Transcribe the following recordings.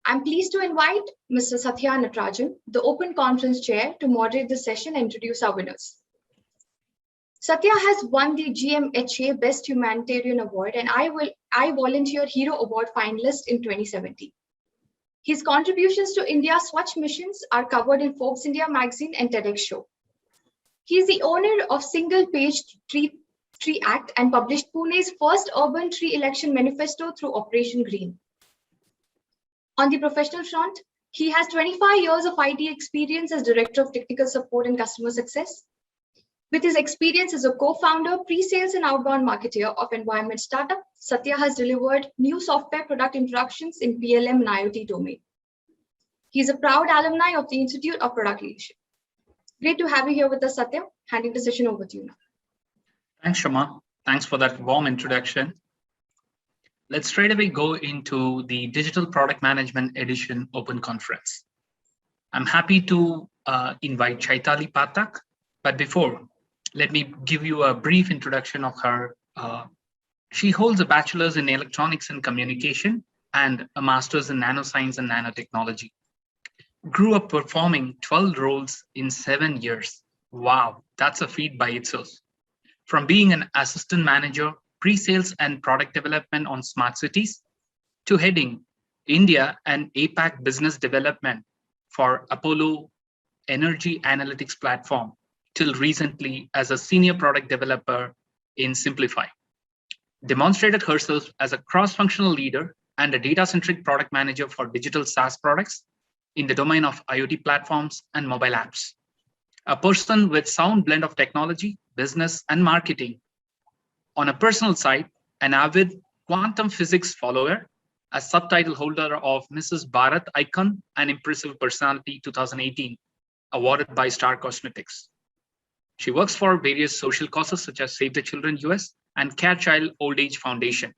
I'm pleased to invite Mr. Satya Natrajim, the Open Conference Chair, to moderate the session and introduce our winners. Satya has won the GMHA Best Humanitarian Award and I Volunteer Hero Award finalist in 2017. His contributions to India's Swachh missions are covered in Forbes India magazine and TEDx show. He is the owner of Single Page Tree Act and published Pune's first urban tree election manifesto through Operation Green. On the professional front, he has 25 years of IT experience as Director of Technical Support and Customer Success. With his experience as a co-founder, pre-sales and outbound marketer of Environment Startup, Satya has delivered new software product introductions in PLM and IoT domain. He is a proud alumni of the Institute of Product Leadership. Great to have you here with us, Satya. Handing the session over to you now. Thanks, Shama. Thanks for that warm introduction. Let's straight away go into the Digital Product Management Edition Open Conference. I'm happy to invite Chaitali Pathak, but before, let me give you a brief introduction of her. She holds a bachelor's in electronics and communication and a master's in nanoscience and nanotechnology. Grew up performing 12 roles in 7 years. Wow, that's a feat by itself. From being an assistant manager, pre-sales and product development on smart cities, to heading India and APAC business development for Apollo Energy Analytics Platform, till recently as a senior product developer in Simplify. Demonstrated herself as a cross-functional leader and a data-centric product manager for digital SaaS products in the domain of IoT platforms and mobile apps. A person with sound blend of technology, business, and marketing. On a personal side, an avid quantum physics follower, a subtitle holder of Mrs. Bharat Icon and Impressive Personality 2018, awarded by Star Cosmetics. She works for various social causes such as Save the Children US and Care Child Old Age Foundation.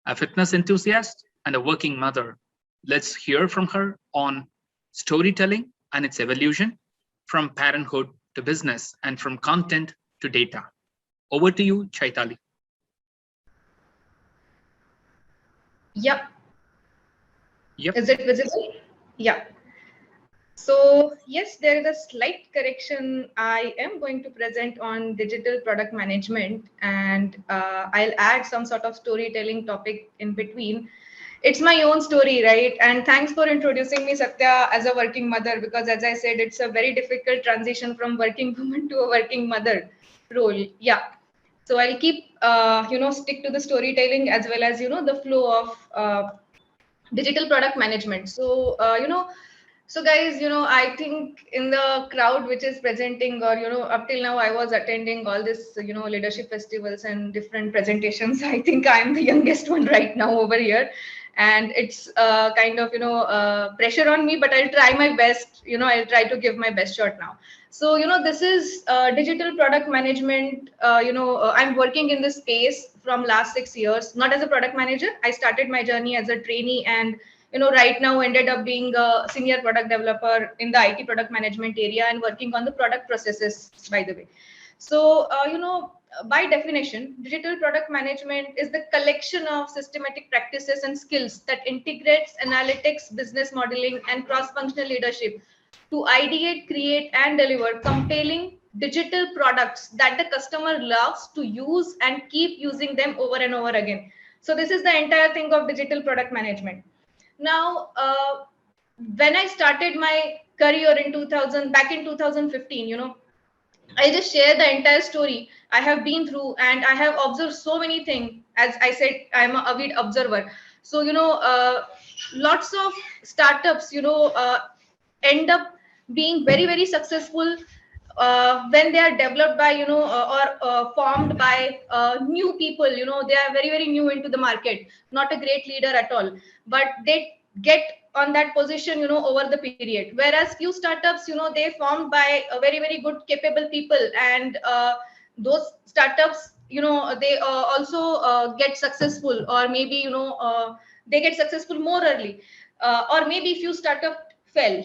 A fitness enthusiast and a working mother. Let's hear from her on storytelling and its evolution, from parenthood to business and from content to data. Over to you, Chaitali. Yep. Yep. Is it visible? Yeah. So yes, there is a slight correction. I am going to present on digital product management, and I'll add some sort of storytelling topic in between. It's my own story, right? And thanks for introducing me, Satya, as a working mother, because as I said, it's a very difficult transition from working woman to a working mother role. Yeah. So I'll keep, stick to the storytelling as well as, the flow of digital product management. So, so guys, I think in the crowd which is presenting, or, up till now I was attending all this, leadership festivals and different presentations. I think I'm the youngest one right now over here. And it's kind of, pressure on me, but I'll try my best, I'll try to give my best shot now. So, this is digital product management. I'm working in this space from last 6 years, not as a product manager. I started my journey as a trainee and, right now ended up being a senior product developer in the IT product management area and working on the product processes, by the way. So, by definition, digital product management is the collection of systematic practices and skills that integrates analytics, business modeling, and cross-functional leadership to ideate, create, and deliver compelling digital products that the customer loves to use and keep using them over and over again. So this is the entire thing of digital product management. Now, when I started my career back in 2015, I'll just share the entire story I have been through, and I have observed so many things. As I said, I'm an avid observer. So, lots of startups, end up being very, very successful when they are developed by, or formed by new people. They are very, very new into the market, not a great leader at all, but they get on that position, over the period. Whereas few startups, they formed by a very, very good, capable people, and those startups, they also get successful, or maybe, they get successful more early, or maybe few startups fell.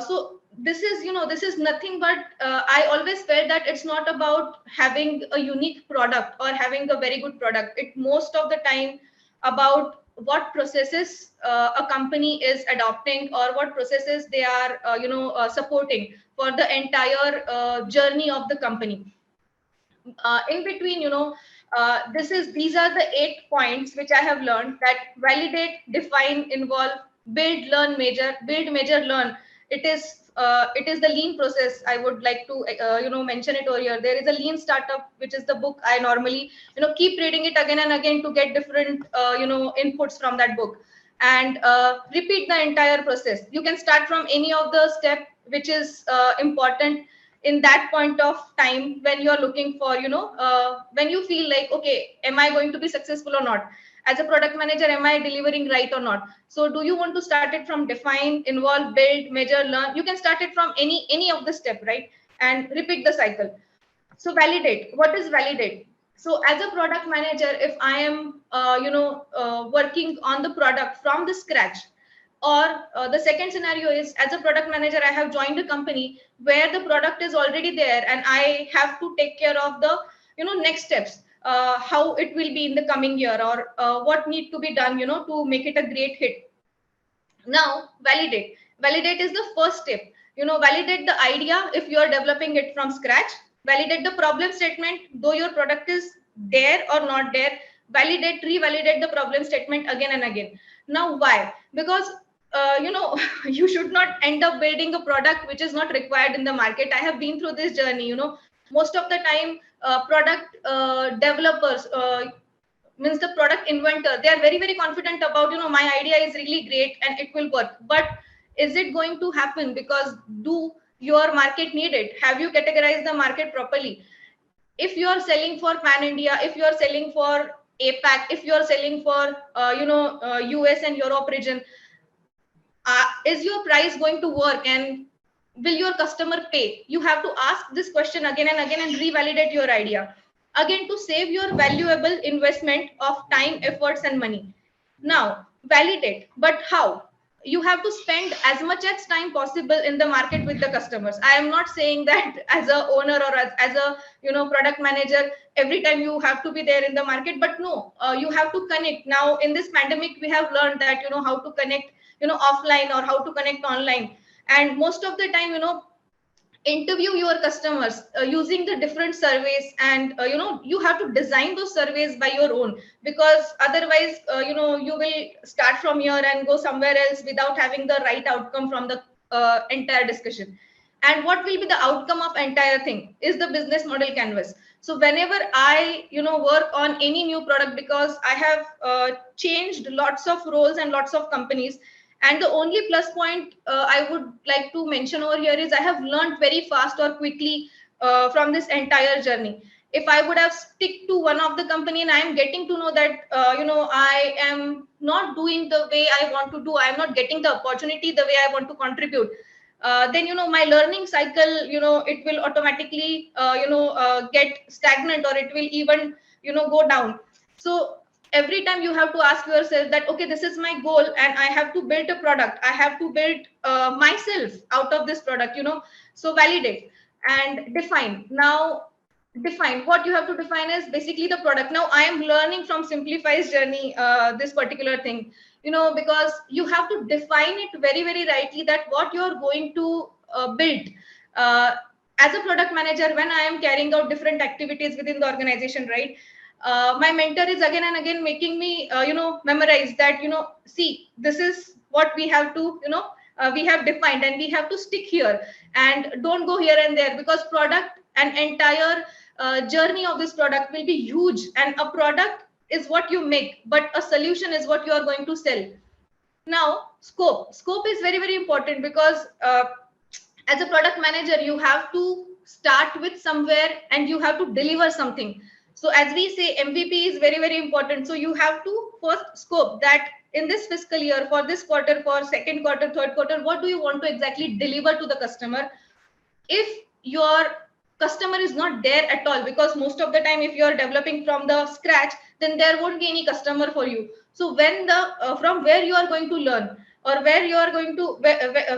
So this is, this is nothing but I always felt that it's not about having a unique product or having a very good product. It most of the time about what processes a company is adopting, or what processes they are supporting for the entire journey of the company. In between, these are the 8 points which I have learned: that validate, define, involve, build, learn, measure, learn. It is the lean process. I would like to mention it over here. There is a lean startup, which is the book I normally keep reading it again and again to get different inputs from that book, and repeat the entire process. You can start from any of the step which is important in that point of time when you're looking for when you feel like, okay, am I going to be successful or not? As a product manager, am I delivering right or not? So do you want to start it from define, involve, build, measure, learn? You can start it from any of the step, right? And repeat the cycle. So validate. What is validate? So as a product manager, if I am working on the product from the scratch, or the second scenario is, as a product manager, I have joined a company where the product is already there and I have to take care of the next steps, how it will be in the coming year, or what need to be done to make it a great hit. Now validate is the first step. Validate the idea if you are developing it from scratch. Validate the problem statement, though your product is there or not there. Revalidate the problem statement again and again. Now why? Because you should not end up building a product which is not required in the market. I have been through this journey. Most of the time, product developers, means the product inventor, they are very confident about my idea is really great and it will work. But is it going to happen? Because do your market need it? Have you categorized the market properly? If you are selling for pan India, if you are selling for APAC, if you are selling for US and Europe region, is your price going to work, and will your customer pay? You have to ask this question again and again and revalidate your idea again to save your valuable investment of time, efforts, and money. Now validate, but how? You have to spend as much as time possible in the market with the customers. I am not saying that as a owner or as a product manager, every time you have to be there in the market, but no, you have to connect. Now in this pandemic, we have learned that how to connect offline or how to connect online. And most of the time, interview your customers using the different surveys, and you have to design those surveys by your own, because otherwise you will start from here and go somewhere else without having the right outcome from the entire discussion. And what will be the outcome of entire thing is the business model canvas. So whenever I work on any new product, because I have changed lots of roles and lots of companies, and the only plus point I would like to mention over here is I have learned very fast or quickly from this entire journey. If I would have stick to one of the company and I am getting to know that I am not doing the way I want to do, I am not getting the opportunity the way I want to contribute, then my learning cycle, it will automatically get stagnant, or it will even go down. So every time you have to ask yourself that, okay, this is my goal and I have to build a product, I have to build myself out of this product. So validate and define. Now define. What you have to define is basically the product. Now I am learning from Simplify's journey this particular thing, because you have to define it very rightly, that what you are going to build. As a product manager, when I am carrying out different activities within the organization, right, my mentor is again and again making me memorize that, see, this is what we have to we have defined, and we have to stick here and don't go here and there, because product and entire journey of this product will be huge, and a product is what you make, but a solution is what you are going to sell. Now scope is very important, because as a product manager, you have to start with somewhere and you have to deliver something. So as we say, MVP is very important. So you have to first scope that in this fiscal year, for this quarter, for second quarter, third quarter, what do you want to exactly deliver to the customer? If your customer is not there at all, because most of the time, if you are developing from the scratch, then there won't be any customer for you. So when the from where you are going to learn, or where you are going to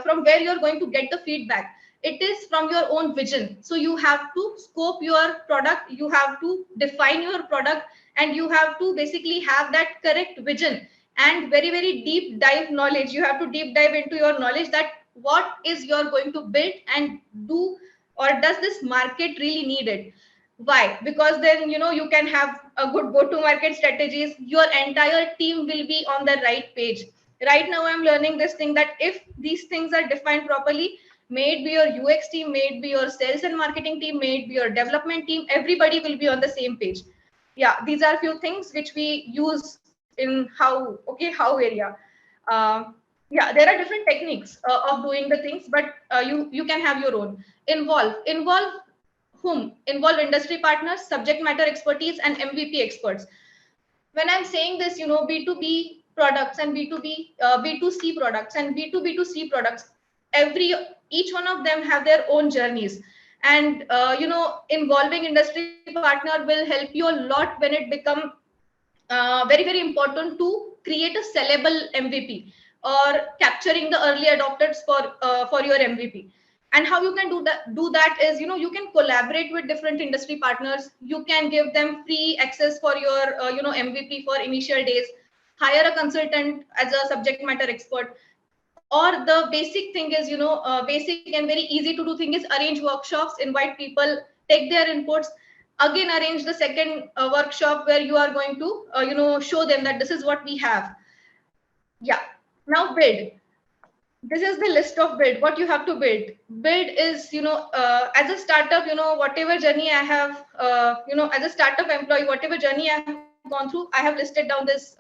from where you are going to get the feedback, it is from your own vision. So you have to scope your product, you have to define your product, and you have to basically have that correct vision and very, very deep dive knowledge. You have to deep dive into your knowledge that what is you're going to build and do, or does this market really need it? Why? Because then, you can have a good go-to-market strategies. Your entire team will be on the right page. Right now, I'm learning this thing that if these things are defined properly, may it be your UX team, may it be your sales and marketing team, may it be your development team, everybody will be on the same page. Yeah, these are a few things which we use in how area. Yeah, there are different techniques of doing the things, but you can have your own. Involve whom? Involve industry partners, subject matter expertise, and MVP experts. When I'm saying this, B2B products and B2C products and B2B2C products, each one of them have their own journeys. And involving industry partner will help you a lot when it become very, very important to create a sellable MVP, or capturing the early adopters for your MVP. And how you can do that is, you can collaborate with different industry partners. You can give them free access for your MVP for initial days. Hire a consultant as a subject matter expert. Or the basic thing is, basic and very easy to do thing is arrange workshops, invite people, take their inputs, again arrange the second workshop where you are going to show them that this is what we have. Yeah. Now build. This is the list of build, what you have to build is, as a startup, whatever journey I have, as a startup employee, whatever journey I have gone through, I have listed down this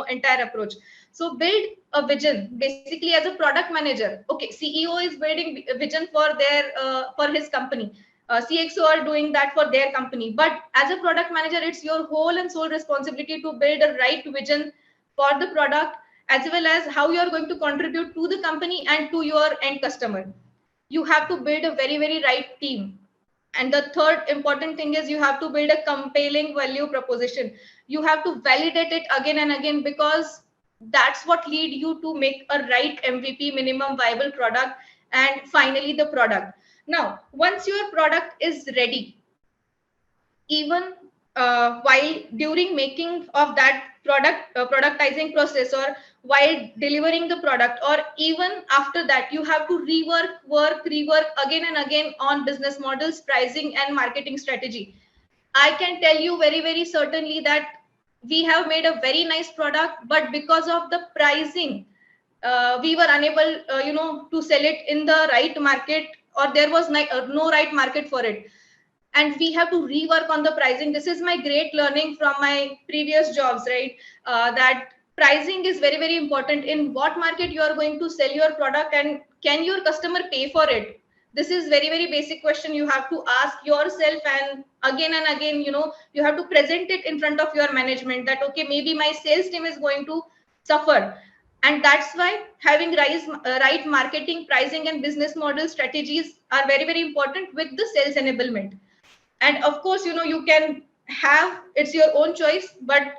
entire approach. So build a vision, basically. As a product manager, okay, CEO is building a vision for their for his company, CXO are doing that for their company, but as a product manager, it's your whole and sole responsibility to build a right vision for the product, as well as how you are going to contribute to the company and to your end customer. You have to build a very, very right team. And the third important thing is you have to build a compelling value proposition. You have to validate it again and again, because that's what lead you to make a right MVP, minimum viable product, and finally the product. Now, once your product is ready, even while during making of that productizing process, or while delivering the product, or even after that, you have to rework again and again on business models, pricing, and marketing strategy. I can tell you very, very certainly that we have made a very nice product, but because of the pricing, we were unable to sell it in the right market, or there was no right market for it, and we have to rework on the pricing. This is my great learning from my previous jobs, right? That pricing is very, very important. In what market you are going to sell your product, and can your customer pay for it? This is very, very basic question you have to ask yourself, and again, you have to present it in front of your management that, okay, maybe my sales team is going to suffer. And that's why having right marketing, pricing, and business model strategies are very, very important with the sales enablement. And of course, you can have, it's your own choice, but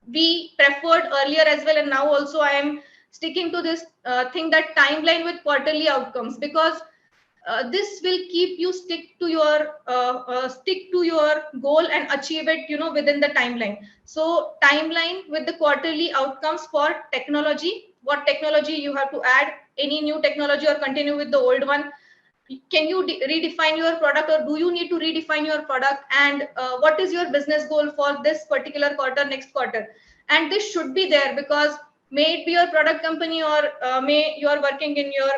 we preferred earlier as well, and now also I am sticking to this thing, that timeline with quarterly outcomes, because this will keep you stick to your goal and achieve it within the timeline. So timeline with the quarterly outcomes for technology, what technology you have to add, any new technology, or continue with the old one. Can you redefine your product, or do you need to redefine your product? And what is your business goal for this particular quarter, next quarter? And this should be there, because may it be your product company, or may you are working in your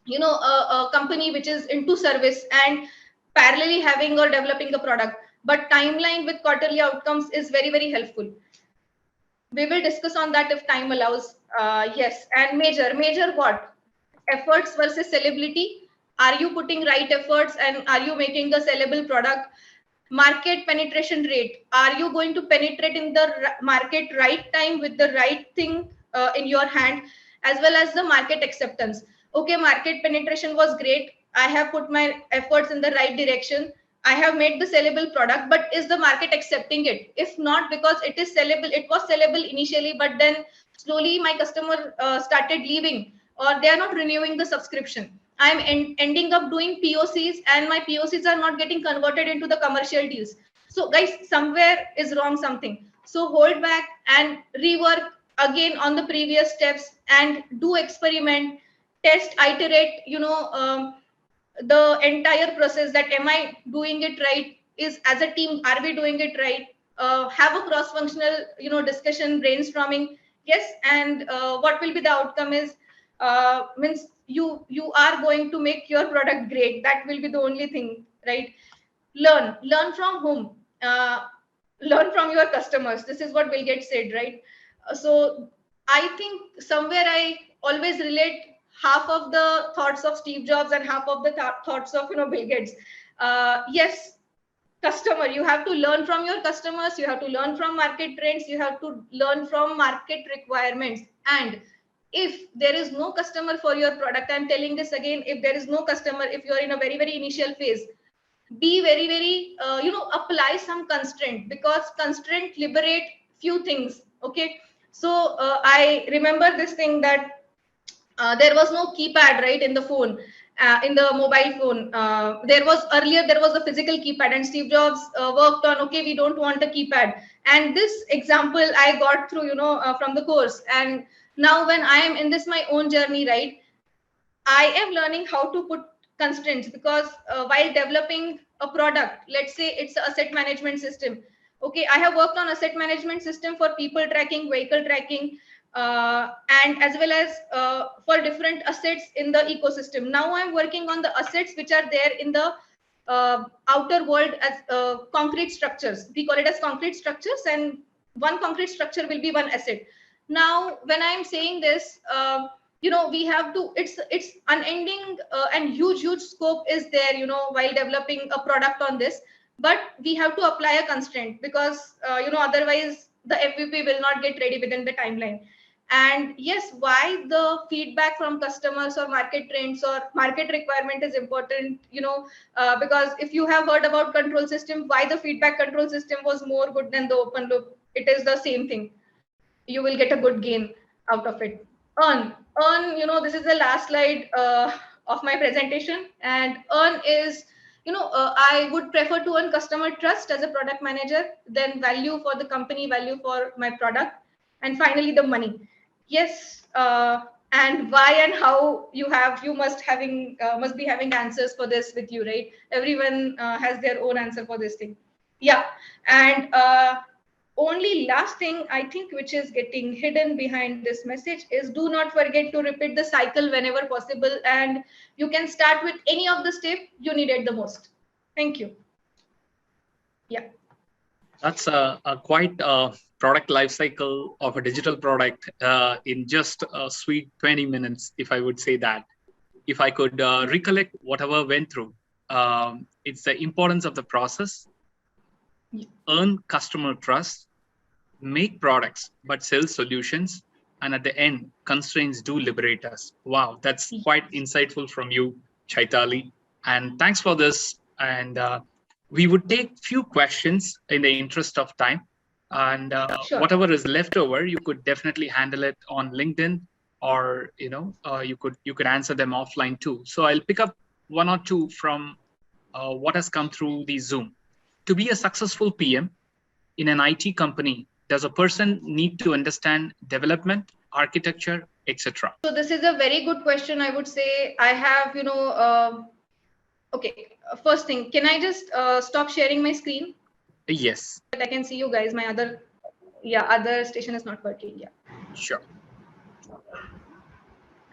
a company which is into service and parallelly having or developing a product. But timeline with quarterly outcomes is very, very helpful. We will discuss on that if time allows. Yes. And measure what? Efforts versus sellability. Are you putting right efforts, and are you making a sellable product? Market penetration rate. Are you going to penetrate in the market right time with the right thing in your hand, as well as the market acceptance? Okay, market penetration was great. I have put my efforts in the right direction. I have made the sellable product, but is the market accepting it? If not, because it is sellable, it was sellable initially, but then slowly my customer started leaving, or they are not renewing the subscription. I'm ending up doing POCs, and my POCs are not getting converted into the commercial deals. So guys, somewhere is wrong something. So hold back and rework again on the previous steps and do experiment, test, iterate, the entire process, that am I doing it right? Is as a team, are we doing it right? Have a cross-functional, discussion, brainstorming. Yes, and what will be the outcome is, means you are going to make your product great. That will be the only thing, right? Learn from whom? Learn from your customers. This is what Bill Gates said, right? So I think somewhere I always relate half of the thoughts of Steve Jobs and half of the thoughts of Bill Gates. Yes, customer, you have to learn from your customers, you have to learn from market trends, you have to learn from market requirements. And if there is no customer for your product, I'm telling this again, if there is no customer, if you're in a very, very initial phase, be very, very, apply some constraint, because constraint liberate few things. Okay. So I remember this thing that there was no keypad, right, in the phone, in the mobile phone. There was a physical keypad, and Steve Jobs worked on, okay, we don't want a keypad. And this example I got through, from the course. And now when I am in this my own journey, right, I am learning how to put constraints, because while developing a product, let's say it's an asset management system. Okay, I have worked on asset management system for people tracking, vehicle tracking, and as well as for different assets in the ecosystem. Now I'm working on the assets which are there in the outer world as concrete structures. We call it as concrete structures, and one concrete structure will be one asset. Now, when I'm saying this, we have to, it's unending and huge scope is there, while developing a product on this. But we have to apply a constraint, because otherwise the MVP will not get ready within the timeline. And yes, why the feedback from customers or market trends or market requirement is important, because if you have heard about control system, why the feedback control system was more good than the open loop, it is the same thing. You will get a good gain out of it. Earn, this is the last slide of my presentation. And earn is, I would prefer to earn customer trust as a product manager, then value for the company, value for my product, and finally the money. Yes, and why and how you must be having answers for this with you, right? Everyone has their own answer for this thing. Yeah, and only last thing I think which is getting hidden behind this message is, do not forget to repeat the cycle whenever possible, and you can start with any of the step you needed the most. Thank you. Yeah. That's a quite product life cycle of a digital product in just a sweet 20 minutes, if I would say that. If I could recollect whatever went through, it's the importance of the process, earn customer trust, make products, but sell solutions. And at the end, constraints do liberate us. Wow, that's quite insightful from you, Chaitali. And thanks for this. And we would take few questions in the interest of time. And Sure. Whatever is left over, you could definitely handle it on LinkedIn, or you could answer them offline too. So I'll pick up one or two from what has come through the Zoom. To be a successful PM in an IT company, does a person need to understand development, architecture, etc.? So this is a very good question. I would say I have, okay, first thing, can I just stop sharing my screen? Yes. I can see you guys. My other station is not working. Yeah. Sure.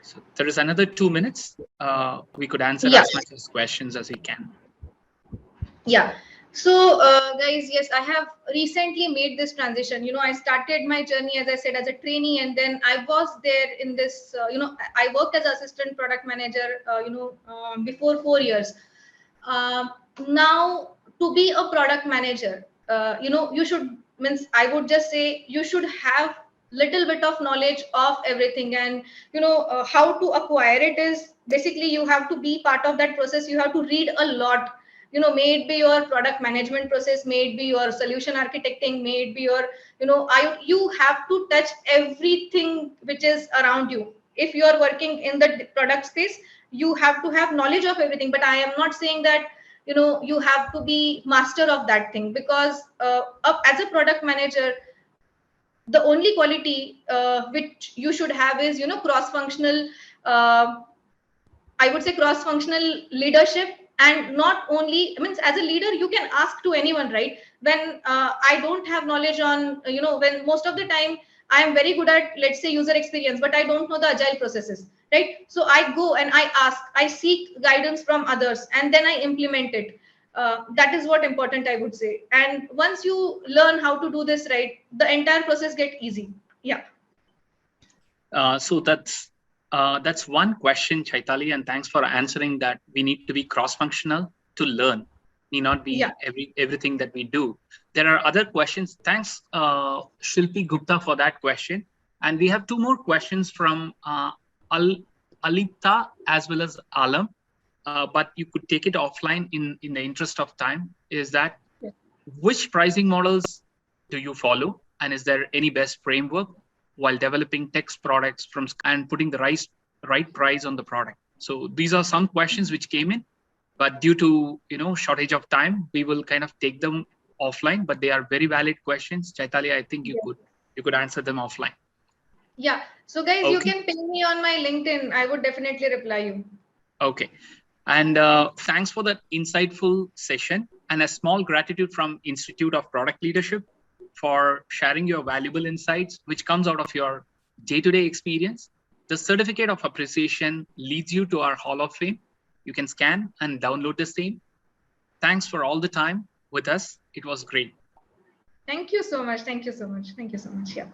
So there is another 2 minutes. We could answer as much as questions as we can. Yeah. So guys, yes, I have recently made this transition. I started my journey, as I said, as a trainee, and then I was there in this, I worked as assistant product manager, before 4 years. Now, to be a product manager, you should, I would just say you should have little bit of knowledge of everything. And how to acquire it is basically you have to be part of that process. You have to read a lot. May it be your product management process, may it be your solution architecting, may it be your, you have to touch everything which is around you. If you are working in the product space, you have to have knowledge of everything. But I am not saying that, you have to be master of that thing, because as a product manager, the only quality which you should have is, cross-functional, I would say cross-functional leadership. And not only, I mean, as a leader, you can ask to anyone, right? When I don't have knowledge on, when most of the time I am very good at, let's say, user experience, but I don't know the agile processes, right? So I go and I ask, I seek guidance from others, and then I implement it. That is what important, I would say. And once you learn how to do this, right, the entire process get easy. Yeah. So that's one question, Chaitali, and thanks for answering that. We need to be cross-functional to learn, need not be everything that we do. There are other questions. Thanks, Shilpi Gupta, for that question. And we have two more questions from Alita as well as Alam, but you could take it offline in the interest of time. Is that which pricing models do you follow? And is there any best framework while developing text products from and putting the right price on the product? So these are some questions which came in, but due to shortage of time, we will kind of take them offline. But they are very valid questions. Chaitali, I think you could answer them offline. Yeah. So guys, you can ping me on my LinkedIn. I would definitely reply you. Okay. And thanks for that insightful session, and a small gratitude from Institute of Product Leadership for sharing your valuable insights, which comes out of your day-to-day experience. The certificate of appreciation leads you to our Hall of Fame. You can scan and download the same. Thanks for all the time with us. It was great. Thank you so much. Thank you so much. Thank you so much. Yeah.